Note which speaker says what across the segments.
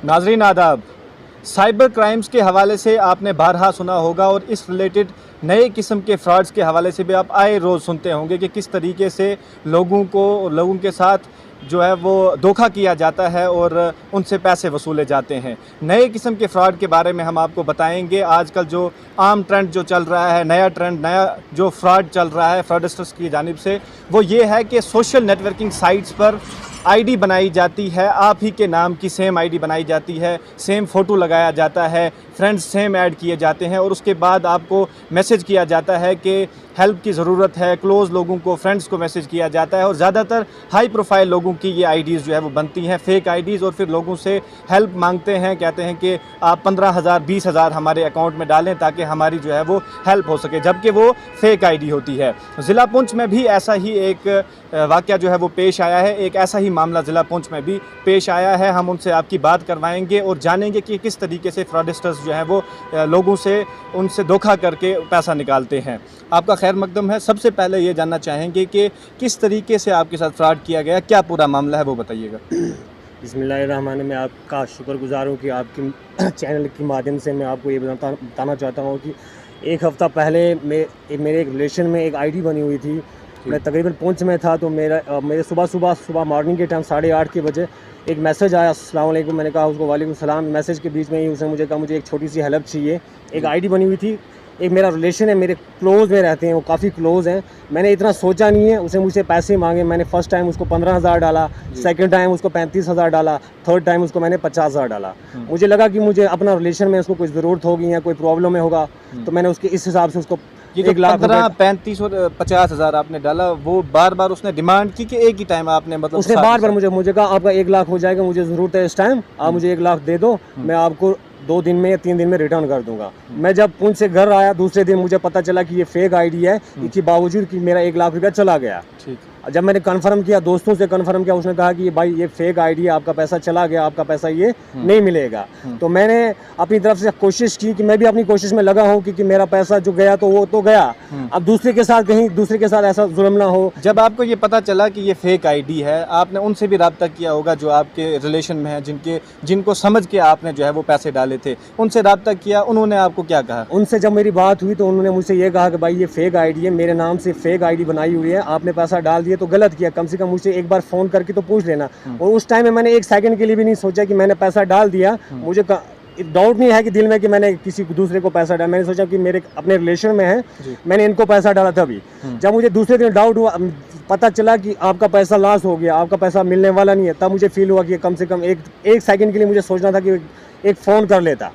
Speaker 1: नाजरीन आदाब। Cyber crimes के हवाले से आपने बारहा सुना होगा और इस रिलेटेड नए किस्म के फ्रॉड्स के हवाले से भी आप आए रोज़ सुनते होंगे कि किस तरीके से लोगों के साथ जो है वो धोखा किया जाता है और उनसे पैसे वसूले जाते हैं। नए किस्म के फ्रॉड के बारे में हम आपको बताएंगे। आजकल जो आम ट्रेंड जो चल रहा है, नया जो फ्रॉड चल रहा है फ्रॉडस्टर्स की जानिब से, वो ये है कि सोशल नेटवर्किंग साइट्स पर आईडी बनाई जाती है, आप ही के नाम की सेम आईडी बनाई जाती है, सेम फ़ोटो लगाया जाता है, फ्रेंड्स सेम ऐड किए जाते हैं और उसके बाद आपको मैसेज किया जाता है कि हेल्प की ज़रूरत है। क्लोज़ लोगों को, फ्रेंड्स को मैसेज किया जाता है और ज़्यादातर हाई प्रोफाइल लोगों की ये आईडीज़ जो है वो बनती हैं, फेक आईडीज़, और फिर लोगों से हेल्प मांगते हैं। कहते हैं कि आप 15,000 20,000 हमारे अकाउंट में डालें ताकि हमारी जो है वो हेल्प हो सके, जबकि वो फेक आईडी होती है। ज़िला पुंछ में भी ऐसा ही एक वाक़या जो है वो पेश आया है। एक ऐसा ही मामला ज़िला पुंछ में भी पेश आया है। हम उनसे आपकी बात करवाएंगे और जानेंगे कि किस तरीके से फ्रॉडस्टर्स जो हैं वो लोगों से उनसे धोखा करके पैसा निकालते हैं। आपका खैर मकदम है। सबसे पहले ये जानना चाहेंगे कि किस तरीके से आपके साथ फ्रॉड किया गया, क्या पूरा मामला है वो बताइएगा।
Speaker 2: बिस्मिल्लाहिर्रहमान। मैं आपका शुक्रगुजार हूँ कि आपके चैनल के माध्यम से मैं आपको ये बताना चाहता हूँ कि एक हफ़्ता पहले मेरे एक रिलेशन में एक आईडी बनी हुई थी। मैं तकरीबन पुंछ में था तो मेरे सुबह मॉर्निंग के टाइम 8:30 के बजे एक मैसेज आया, अस्सलाम वालेकुम। मैंने कहा उसको वालेकुम सलाम। मैसेज के बीच में ही उसने मुझे कहा मुझे एक छोटी सी हेल्प चाहिए। एक आईडी बनी हुई थी, एक मेरा रिलेशन है, मेरे क्लोज़ में रहते हैं, वो काफ़ी क्लोज़ हैं। मैंने इतना सोचा नहीं है, उसने मुझसे पैसे मांगे। मैंने फ़र्स्ट टाइम उसको 15,000 डाला, सेकंड टाइम उसको 35,000 डाला, थर्ड टाइम उसको मैंने 50,000 डाला। मुझे लगा कि मुझे अपना रिलेशन में उसको कोई ज़रूरत होगी या कोई प्रॉब्लम में होगा, तो मैंने उसके इस हिसाब से उसको
Speaker 1: 1 लाख 35 और 50,000 आपने डाला। वो बार बार उसने डिमांड की कि एक ही टाइम आपने, मतलब
Speaker 2: उसने बार बार मुझे कहा आपका 1 लाख हो जाएगा, मुझे ज़रूरत है इस टाइम, आप मुझे 1 लाख दे दो, मैं आपको 2 दिन में या 3 दिन में रिटर्न कर दूंगा। मैं जब पुंछ से घर आया दूसरे दिन मुझे पता चला कि ये फेक आईडी है, इसके बावजूद कि मेरा 1 लाख रुपया चला गया। जब मैंने कंफर्म किया, दोस्तों से कंफर्म किया, उसने कहा कि ये भाई ये फेक आईडी है, आपका पैसा चला गया, आपका पैसा ये नहीं मिलेगा। तो मैंने अपनी तरफ से कोशिश की कि मैं भी अपनी कोशिश में लगा हूँ कि मेरा पैसा जो गया तो वो तो गया, अब दूसरे के साथ ऐसा जुल्म ना हो।
Speaker 1: जब आपको ये पता चला कि ये फेक आईडी है, आपने उनसे भी रब्ता किया होगा जो आपके रिलेशन में है, जिनको समझ के आपने जो है वो पैसे डाले थे, उनसे रब्ता किया, उन्होंने आपको क्या कहा?
Speaker 2: उनसे जब मेरी बात हुई तो उन्होंने मुझसे ये कहा कि भाई ये फेक आईडी है, मेरे नाम से फेक आईडी बनाई हुई है, आपने पैसा डाल दिया तो गलत किया, कम से कम मुझे एक बार फ़ोन करके तो पूछ लेना। और उस टाइम में मैंने 1 सेकंड के लिए भी नहीं सोचा कि मैंने पैसा डाल दिया। मुझे डाउट नहीं है कि दिल में कि मैंने किसी दूसरे को पैसा डाला। मैंने सोचा कि मेरे अपने रिलेशन में है, मैंने इनको पैसा डाला था। अभी जब मुझे दूसरे दिन डाउट हुआ, पता चला कि आपका पैसा लॉस हो गया, आपका पैसा मिलने वाला नहीं है, तब मुझे फील हुआ कि कम से कम एक सेकंड के लिए मुझे सोचना था कि एक फ़ोन कर लेता।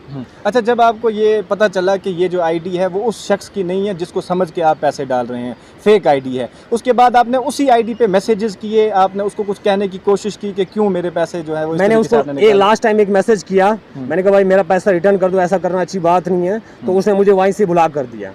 Speaker 1: अच्छा, जब आपको ये पता चला कि ये जो आईडी है वो उस शख्स की नहीं है जिसको समझ के आप पैसे डाल रहे हैं, फेक आईडी है, उसके बाद आपने उसी आईडी पे मैसेजेस किए, आपने उसको कुछ कहने की कोशिश की कि क्यों मेरे पैसे जो है वो
Speaker 2: मैंने उसको लास्ट टाइम एक मैसेज किया, मैंने कहा भाई मेरा पैसा रिटर्न कर दो, ऐसा करना अच्छी बात नहीं है। तो उसने मुझे वहीं से ब्लॉक कर दिया।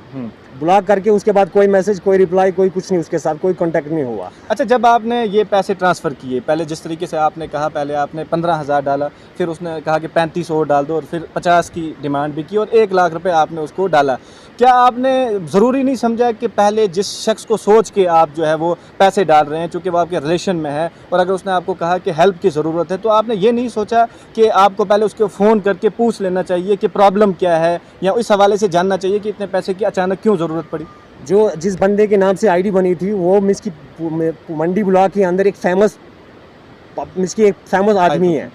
Speaker 2: ब्लॉक करके उसके बाद कोई मैसेज, कोई रिप्लाई, कोई कुछ नहीं, उसके साथ कोई कांटेक्ट नहीं हुआ।
Speaker 1: अच्छा, जब आपने ये पैसे ट्रांसफ़र किए, पहले जिस तरीके से आपने कहा, पहले आपने 15,000 डाला, फिर उसने कहा कि 35 और डाल दो, और फिर 50 की डिमांड भी की और 1 लाख रुपए आपने उसको डाला। क्या आपने ज़रूरी नहीं समझा कि पहले जिस शख्स को सोच के आप जो है वो पैसे डाल रहे हैं, चूँकि वो आपके रिलेशन में है, और अगर उसने आपको कहा कि हेल्प की ज़रूरत है, तो आपने ये नहीं सोचा कि आपको पहले उसको फ़ोन करके पूछ लेना चाहिए कि प्रॉब्लम क्या है, या इस हवाले से जानना चाहिए कि इतने पैसे की अचानक क्यों ज़रूरत पड़ी?
Speaker 2: जिस बंदे के नाम से आईडी बनी थी वो मिसकी मंडी ब्लॉक के अंदर एक फेमस आदमी है।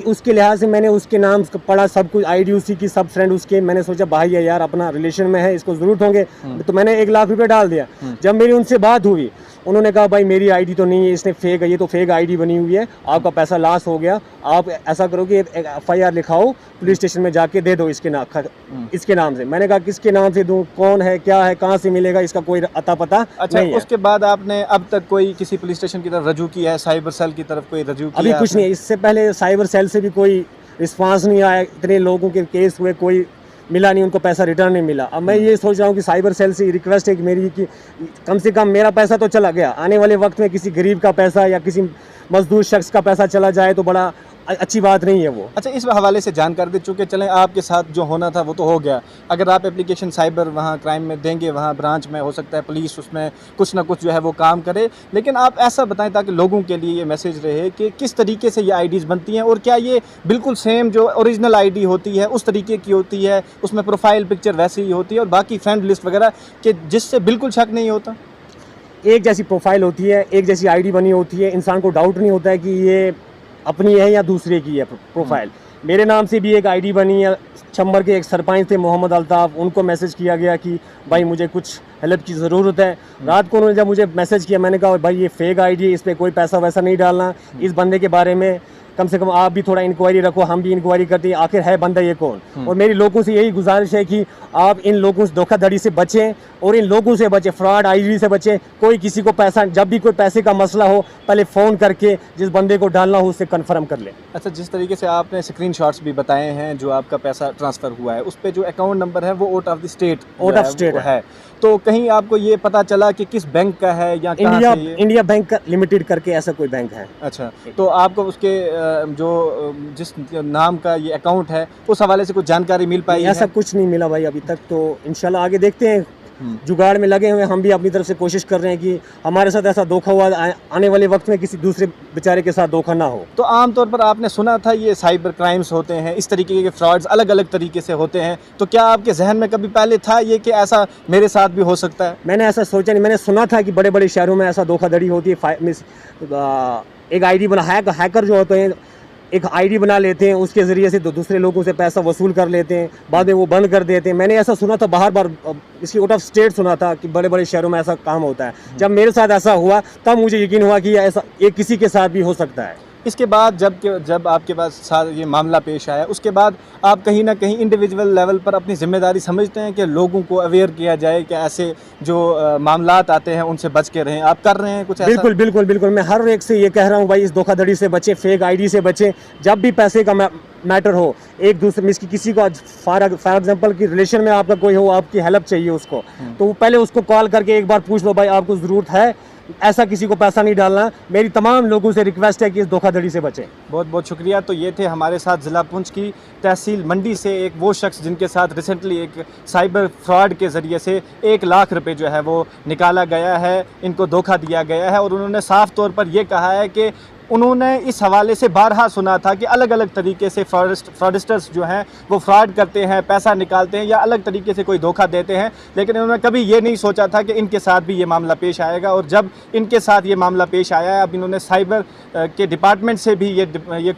Speaker 2: उसके लिहाज से मैंने उसके नाम पढ़ा, सब कुछ, आईडी उसी की, सब फ्रेंड उसके। मैंने सोचा भाई है यार, अपना रिलेशन में है, इसको ज़रूरत होंगे, तो मैंने 1 लाख रुपए डाल दिया। जब मेरी उनसे बात हुई, उन्होंने कहा भाई मेरी आईडी तो नहीं है, इसने फेक है, ये तो फेक आईडी बनी हुई है, आपका पैसा लॉस हो गया, आप ऐसा करो कि FIR लिखाओ, पुलिस स्टेशन में जाके दे दो इसके नाम से। मैंने कहा किसके नाम से दूं, कौन है, क्या है, कहाँ से मिलेगा, इसका कोई अता पता नहीं है।
Speaker 1: उसके बाद आपने अब तक कोई किसी पुलिस स्टेशन की तरफ रजू किया है, साइबर सेल की तरफ कोई रजू किया?
Speaker 2: अभी कुछ नहीं। इससे पहले साइबर सेल से भी कोई रिस्पांस नहीं आया, इतने लोगों के केस हुए, कोई मिला नहीं, उनको पैसा रिटर्न नहीं मिला। अब मैं ये सोच रहा हूँ कि साइबर सेल से रिक्वेस्ट है कि मेरी कि कम से कम मेरा पैसा तो चला गया, आने वाले वक्त में किसी गरीब का पैसा या किसी मजदूर शख्स का पैसा चला जाए तो बड़ा अच्छी बात नहीं है वो।
Speaker 1: अच्छा, इस हवाले से जानकारी दे चुके चलें, आपके साथ जो होना था वो तो हो गया। अगर आप एप्लीकेशन साइबर वहाँ क्राइम में देंगे, वहाँ ब्रांच में, हो सकता है पुलिस उसमें कुछ ना कुछ जो है वो काम करे, लेकिन आप ऐसा बताएं ताकि लोगों के लिए ये मैसेज रहे कि किस तरीके से ये आईडीज़ बनती हैं और क्या ये बिल्कुल सेम जो ओरिजिनल आईडी होती है उस तरीके की होती है, उसमें प्रोफाइल पिक्चर वैसी ही होती है और बाकी फ्रेंड लिस्ट वगैरह कि जिससे बिल्कुल शक नहीं होता।
Speaker 2: एक जैसी प्रोफाइल होती है, एक जैसी आईडी बनी होती है, इंसान को डाउट नहीं होता है कि ये अपनी है या दूसरे की है प्रोफाइल। मेरे नाम से भी एक आईडी बनी है, चंबर के एक सरपंच थे मोहम्मद अल्ताफ़, उनको मैसेज किया गया कि भाई मुझे कुछ हेल्प की ज़रूरत है। रात को उन्होंने जब मुझे मैसेज किया, मैंने कहा भाई ये फेक आईडी है, इस पर कोई पैसा वैसा नहीं डालना, इस बंदे के बारे में कम से कम आप भी थोड़ा इंक्वायरी रखो, हम भी इंक्वायरी करते हैं आखिर है बंदा ये कौन। और मेरी लोगों से यही गुजारिश है कि आप इन लोगों से धोखाधड़ी से बचें और इन लोगों से बचें, फ्रॉड आईडी से बचें। कोई किसी को पैसा, जब भी कोई पैसे का मसला हो, पहले फ़ोन करके जिस बंदे को डालना हो उससे कन्फर्म कर लें।
Speaker 1: अच्छा, जिस तरीके से आपने स्क्रीनशॉट्स भी बताए हैं जो आपका पैसा ट्रांसफ़र हुआ है, उस पे जो अकाउंट नंबर है वो आउट ऑफ द स्टेट है, तो कहीं आपको ये पता चला कि किस बैंक का है या कहाँ से ये?
Speaker 2: इंडिया बैंक लिमिटेड करके ऐसा कोई बैंक है।
Speaker 1: अच्छा, तो आपको उसके जो जिस नाम का ये अकाउंट है उस हवाले से कुछ जानकारी मिल पाई
Speaker 2: ऐसा
Speaker 1: है?
Speaker 2: कुछ नहीं मिला भाई अभी तक, तो इंशाल्लाह आगे देखते हैं। जुगाड़ में लगे हुए, हम भी अपनी तरफ से कोशिश कर रहे हैं कि हमारे साथ ऐसा धोखा हुआ आने वाले वक्त में किसी दूसरे बेचारे के साथ धोखा ना हो।
Speaker 1: तो आमतौर पर आपने सुना था ये साइबर क्राइम्स होते हैं, इस तरीके के फ्रॉड्स अलग अलग तरीके से होते हैं, तो क्या आपके जहन में कभी पहले था ये कि ऐसा मेरे साथ भी हो सकता है?
Speaker 2: मैंने ऐसा सोचा नहीं, मैंने सुना था कि बड़े बड़े शहरों में ऐसा धोखाधड़ी होती है। एक आईडी बना, हैकर जो होते हैं एक आईडी बना लेते हैं, उसके ज़रिए से दूसरे लोगों से पैसा वसूल कर लेते हैं, बाद में वो बंद कर देते हैं। मैंने ऐसा सुना था, बार इसकी आउट ऑफ स्टेट सुना था कि बड़े बड़े शहरों में ऐसा काम होता है। जब मेरे साथ ऐसा हुआ तब मुझे यकीन हुआ कि ऐसा ये किसी के साथ भी हो सकता है।
Speaker 1: इसके बाद जब आपके पास ये मामला पेश आया, उसके बाद आप कहीं ना कहीं इंडिविजुअल लेवल पर अपनी जिम्मेदारी समझते हैं कि लोगों को अवेयर किया जाए कि ऐसे जो मामलात आते हैं उनसे बच के रहें? आप कर रहे हैं कुछ ऐसा?
Speaker 2: बिल्कुल मैं हर एक से ये कह रहा हूँ भाई, इस धोखाधड़ी से बचें, फेक आईडी से बचें। जब भी पैसे का मैटर हो, एक दूसरे में किसी को फॉर एग्जांपल की रिलेशन में आपका कोई हो, आपकी हेल्प चाहिए उसको, तो पहले उसको कॉल करके एक बार पूछ लो भाई आपको ज़रूरत है, ऐसा किसी को पैसा नहीं डालना। मेरी तमाम लोगों से रिक्वेस्ट है कि इस धोखाधड़ी से बचें।
Speaker 1: बहुत बहुत शुक्रिया। तो ये थे हमारे साथ ज़िला पुंछ की तहसील मंडी से एक वो शख्स जिनके साथ रिसेंटली एक साइबर फ्रॉड के ज़रिए से 1 लाख रुपए जो है वो निकाला गया है, इनको धोखा दिया गया है। और उन्होंने साफ तौर पर यह कहा है कि उन्होंने इस हवाले से बारहा सुना था कि अलग अलग तरीके से फ्रॉडस्टर्स जो हैं वो फ्रॉड करते हैं, पैसा निकालते हैं या अलग तरीके से कोई धोखा देते हैं, लेकिन उन्होंने कभी ये नहीं सोचा था कि इनके साथ भी ये मामला पेश आएगा। और जब इनके साथ ये मामला पेश आया है, अब इन्होंने साइबर के डिपार्टमेंट से भी ये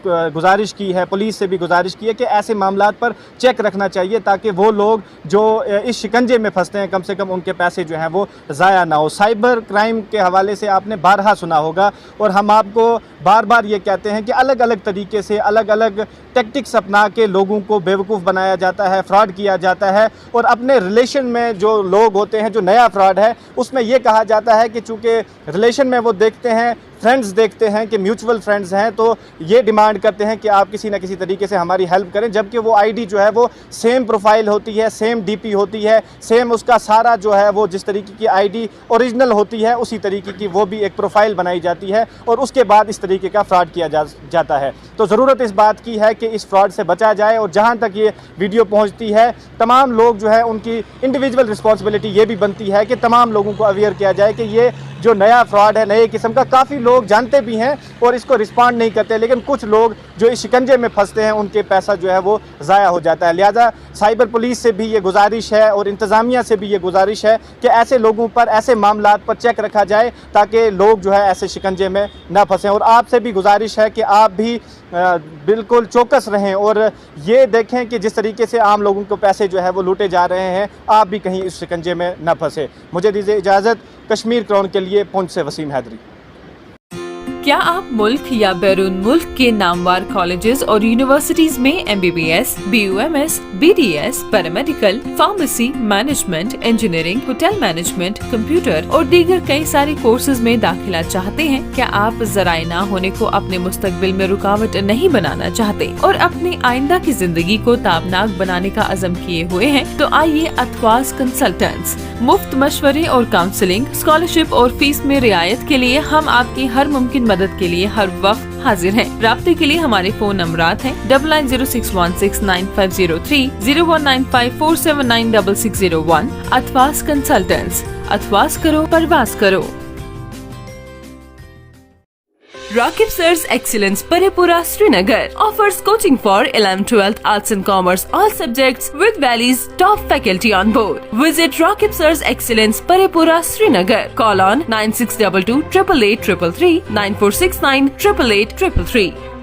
Speaker 1: गुजारिश की है, पुलिस से भी गुजारिश की है कि ऐसे मामलात पर चेक रखना चाहिए ताकि वो लोग जो इस शिकंजे में फंसते हैं कम से कम उनके पैसे जो हैं वो ज़ाया ना हो। साइबर क्राइम के हवाले से आपने बारहा सुना होगा और हम आपको बार बार ये कहते हैं कि अलग अलग तरीके से अलग अलग टैक्टिक्स अपना के लोगों को बेवकूफ़ बनाया जाता है, फ्रॉड किया जाता है। और अपने रिलेशन में जो लोग होते हैं, जो नया फ्रॉड है, उसमें ये कहा जाता है कि चूँकि रिलेशन में वो देखते हैं, फ्रेंड्स देखते हैं कि म्यूचुअल फ्रेंड्स हैं, तो ये डिमांड करते हैं कि आप किसी न किसी तरीके से हमारी हेल्प करें, जबकि वो आईडी जो है वो सेम प्रोफाइल होती है, सेम डीपी होती है, सेम उसका सारा जो है वो जिस तरीके की आईडी ओरिजिनल होती है उसी तरीके की वो भी एक प्रोफाइल बनाई जाती है और उसके बाद इस तरीके का फ्रॉड किया जाता है। तो ज़रूरत इस बात की है कि इस फ्रॉड से बचा जाए। और जहाँ तक ये वीडियो पहुँचती है, तमाम लोग जो है उनकी इंडिविजुअल रिस्पॉन्सिबिलिटी ये भी बनती है कि तमाम लोगों को अवेयर किया जाए कि ये जो नया फ्रॉड है, नए किस्म का, काफ़ी लोग जानते भी हैं और इसको रिस्पॉन्ड नहीं करते, लेकिन कुछ लोग जो इस शिकंजे में फंसते हैं उनके पैसा जो है वो ज़ाया हो जाता है। लिहाजा साइबर पुलिस से भी ये गुजारिश है और इंतज़ामिया से भी ये गुजारिश है कि ऐसे लोगों पर, ऐसे मामलात पर चेक रखा जाए ताकि लोग जो है ऐसे शिकंजे में ना फंसें। और आपसे भी गुजारिश है कि आप भी बिल्कुल चौकस रहें और ये देखें कि जिस तरीके से आम लोगों को पैसे जो है वो लूटे जा रहे हैं, आप भी कहीं इस शिकंजे में न फंसे। मुझे दीजिए इजाज़त। कश्मीर क्राउन के लिए पुंछ से वसीम हैदरी।
Speaker 3: क्या आप मुल्क या बैरून मुल्क के नामवर कॉलेजेस और यूनिवर्सिटीज में MBBS, BUMS, BDS, paramedical, pharmacy, management, engineering, hotel management, computer और दीगर कई सारे कोर्सेज में दाखिला चाहते हैं? क्या आप ज़राए ना होने को अपने मुस्तकबिल में रुकावट नहीं बनाना चाहते और अपनी आइंदा की जिंदगी को ताबनाक बनाने का अज़म किए हुए हैं? तो आइए अतवास कंसल्टेंट्स मुफ्त मशवरे और काउंसलिंग, स्कॉलरशिप और फीस में रियायत के लिए हम आपकी हर मुमकिन मदद के लिए हर वक्त हाजिर हैं। राब्ते के लिए हमारे फोन नंबरात हैं 9906169503, 019547966001। अथवास कंसल्टेंट्स, अथवास करो परवास करो। Rakib Sir's Excellence Parepura Srinagar offers coaching for 11th, 12th, Arts and Commerce all subjects with Valley's top faculty on board. Visit Rakib Sir's Excellence Parepura Srinagar. Call on 9622 888 333 9469 888 333.